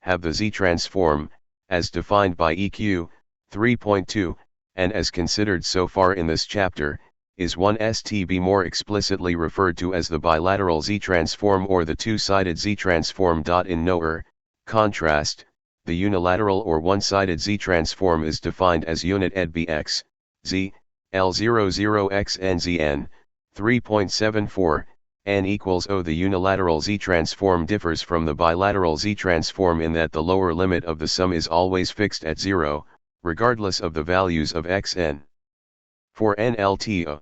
have the Z transform, as defined by EQ 3.2, and as considered so far in this chapter, is 1st more explicitly referred to as the bilateral Z transform or the two-sided Z transform. In noer, contrast, the unilateral or one-sided Z transform is defined as unit ed bx, z, L00xnzn, 3.74, n equals O. The unilateral Z transform differs from the bilateral Z transform in that the lower limit of the sum is always fixed at 0, regardless of the values of xn. For nLt,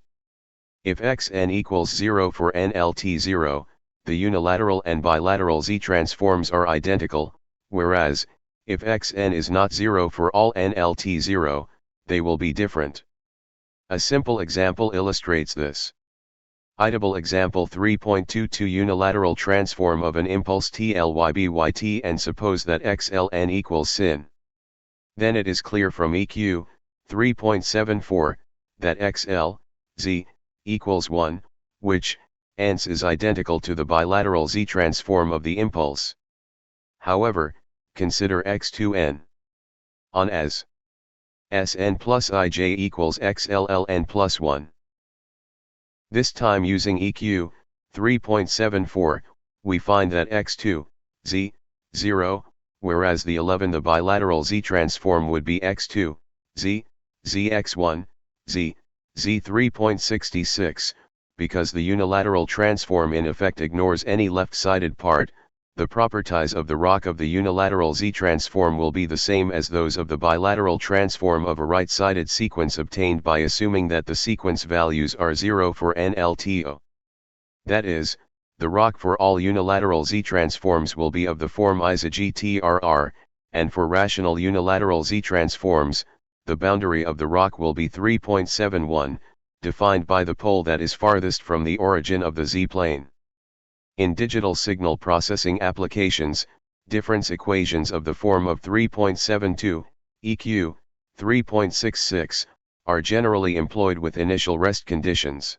if xn equals 0 for nLt 0, the unilateral and bilateral Z transforms are identical, whereas, if xn is not 0 for all nLt 0, they will be different. A simple example illustrates this. Ideable example 3.22 unilateral transform of an impulse tLyByt, and suppose that xln equals sin. Then it is clear from EQ 3.74 that xl, z, equals 1, which, hence is identical to the bilateral Z transform of the impulse. However, consider x2n. On as Sn plus ij equals xlln plus 1. This time using EQ 3.74, we find that x2, z, 0, whereas the 11 the bilateral Z transform would be x2, z, zx1, z, z 3.66, because the unilateral transform in effect ignores any left-sided part. The properties of the rock of the unilateral Z transform will be the same as those of the bilateral transform of a right-sided sequence obtained by assuming that the sequence values are 0 for nLto. That is, the rock for all unilateral Z transforms will be of the form IZGTRR, and for rational unilateral Z transforms, the boundary of the rock will be 3.71, defined by the pole that is farthest from the origin of the Z-plane. In digital signal processing applications, difference equations of the form of 3.72, EQ 3.66, are generally employed with initial rest conditions.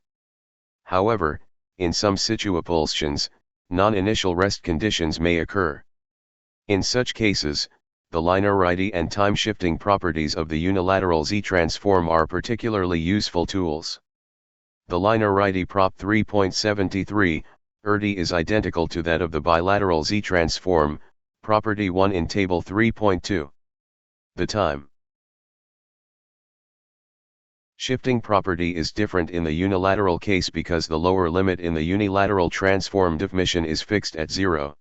However, in some situations, non-initial rest conditions may occur. In such cases, the linearity and time-shifting properties of the unilateral Z transform are particularly useful tools. The linearity prop 3.73, ERD is identical to that of the bilateral Z transform, property 1 in table 3.2. The time shifting property is different in the unilateral case because the lower limit in the unilateral transform definition is fixed at 0.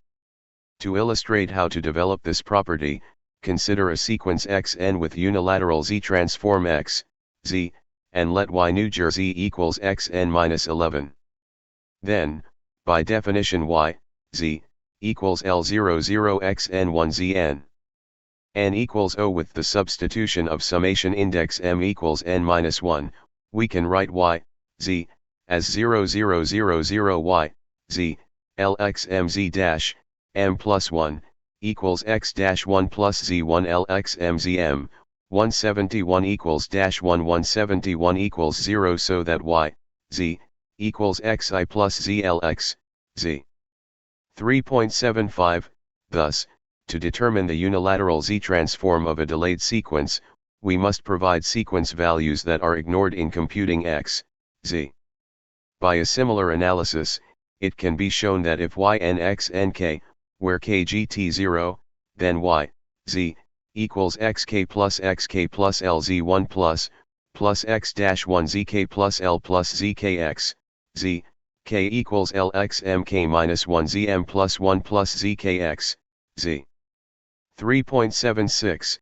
To illustrate how to develop this property, consider a sequence xn with unilateral Z transform x, z, and let y new z equals xn minus 11. Then, by definition y, z, equals L00xn1zn. N equals O. With the substitution of summation index m equals n minus 1, we can write y, z, as 0000y, z, lxmz dash, m plus 1, equals x dash 1 plus z1 lxmzm, 171 equals dash 1 171 equals 0, so that y, z, equals xi plus zlx, z. 3.75, thus, to determine the unilateral Z transform of a delayed sequence, we must provide sequence values that are ignored in computing x, z. By a similar analysis, it can be shown that if yn x nk, where kgt0, then y, z, equals xk plus lz1 plus x dash 1 zk plus l plus zkx, z, k equals lxmk minus 1 zm plus 1 plus zkx, z. 3.76,